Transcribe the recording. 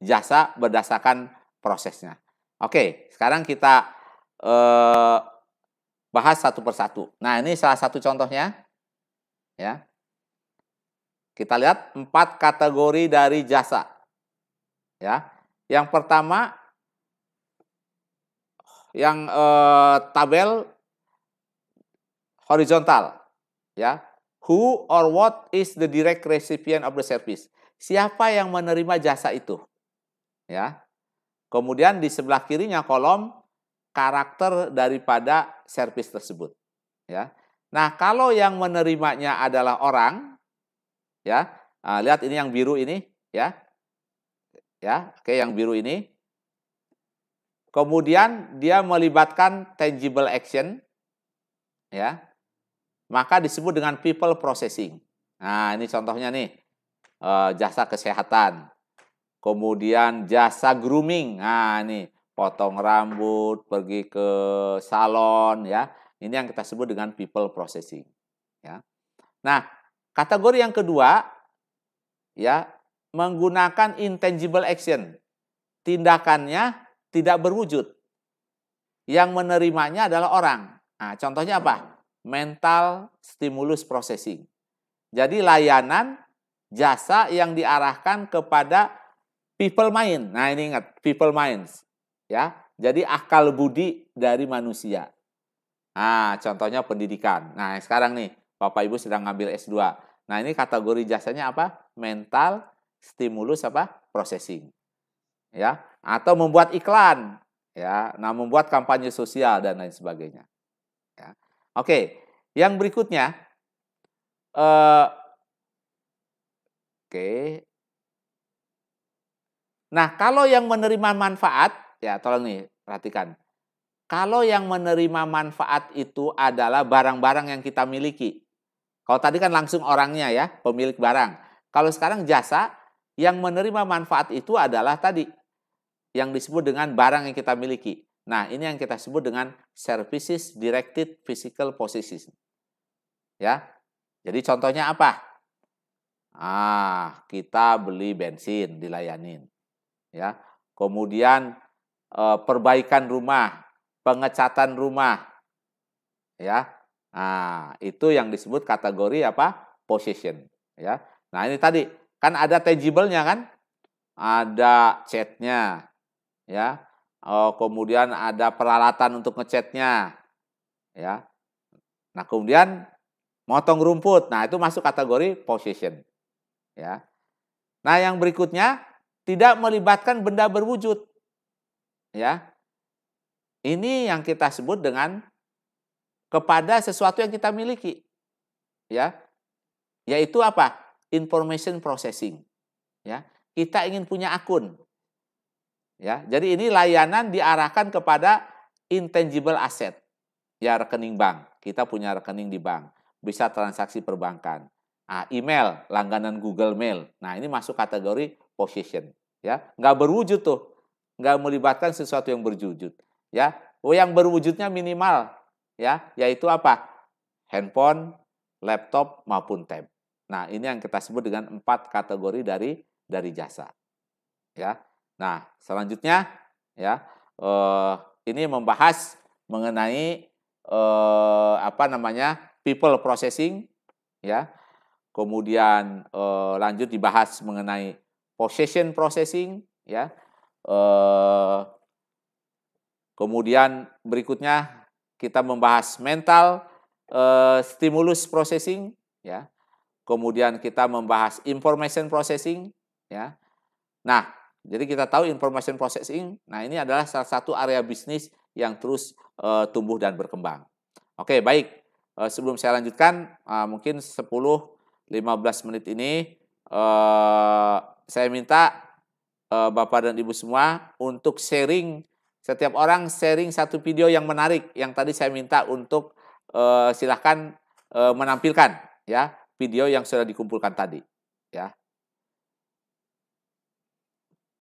jasa berdasarkan prosesnya. Oke, sekarang kita bahas satu persatu. Nah, ini salah satu contohnya. Ya. Kita lihat 4 kategori dari jasa. Ya. Yang pertama, yang tabel horizontal. Ya. Who or what is the direct recipient of the service? Siapa yang menerima jasa itu? Ya. Kemudian di sebelah kirinya kolom karakter daripada servis tersebut. Ya. Nah, kalau yang menerimanya adalah orang, ya, lihat ini yang biru ini, ya, oke, yang biru ini. Kemudian dia melibatkan tangible action, ya, maka disebut dengan people processing. Nah, ini contohnya nih, jasa kesehatan. Kemudian jasa grooming. Nah, ini potong rambut, pergi ke salon, ya. Ini yang kita sebut dengan people processing, ya. Nah, kategori yang kedua, ya, menggunakan intangible action. Tindakannya tidak berwujud. Yang menerimanya adalah orang. Nah, contohnya apa? Mental stimulus processing. Jadi layanan jasa yang diarahkan kepada people mind. Nah, ini ingat, people minds. Ya. Jadi akal budi dari manusia. Nah, contohnya pendidikan. Nah, sekarang nih, Bapak Ibu sedang ngambil S2. Nah, ini kategori jasanya apa? Mental stimulus apa? Processing. Ya, atau membuat iklan, ya. Nah, membuat kampanye sosial dan lain sebagainya. Ya. Oke, yang berikutnya oke. Nah, kalau yang menerima manfaat, ya tolong nih, perhatikan. Kalau yang menerima manfaat itu adalah barang-barang yang kita miliki. Kalau tadi kan langsung orangnya ya, pemilik barang. Kalau sekarang jasa, yang menerima manfaat itu adalah tadi, yang disebut dengan barang yang kita miliki. Nah, ini yang kita sebut dengan services directed physical possession. Ya. Jadi contohnya apa? Kita beli bensin, dilayanin. Ya. Kemudian perbaikan rumah, pengecatan rumah, ya. Nah, itu yang disebut kategori apa? Possession, ya. Nah, ini tadi kan ada tangible-nya kan? Ada catnya, ya. Kemudian ada peralatan untuk ngecatnya, ya. Nah, kemudian motong rumput. Nah, itu masuk kategori possession, ya. Nah, yang berikutnya tidak melibatkan benda berwujud. Ya. Ini yang kita sebut dengan kepada sesuatu yang kita miliki. Ya. Yaitu apa? Information processing. Ya. Kita ingin punya akun. Ya. Jadi ini layanan diarahkan kepada intangible asset. Ya, rekening bank. Kita punya rekening di bank. Bisa transaksi perbankan. Nah, email, langganan Google Mail. Nah, ini masuk kategori possession. Ya, nggak berwujud tuh. Nggak melibatkan sesuatu yang berwujud. Ya, yang berwujudnya minimal. Ya, yaitu apa? Handphone, laptop, maupun tab. Nah, ini yang kita sebut dengan 4 kategori dari jasa. Ya. Nah, selanjutnya ya, ini membahas mengenai people processing, ya. Kemudian lanjut dibahas mengenai possession processing, ya. Kemudian berikutnya kita membahas mental stimulus processing, ya. Kemudian kita membahas information processing, ya. Nah, jadi kita tahu information processing, nah ini adalah salah satu area bisnis yang terus tumbuh dan berkembang. Oke, baik. Sebelum saya lanjutkan, mungkin 10-15 menit ini saya minta Bapak dan Ibu semua untuk sharing, setiap orang sharing satu video yang menarik yang tadi saya minta untuk silahkan menampilkan ya video yang sudah dikumpulkan tadi, ya.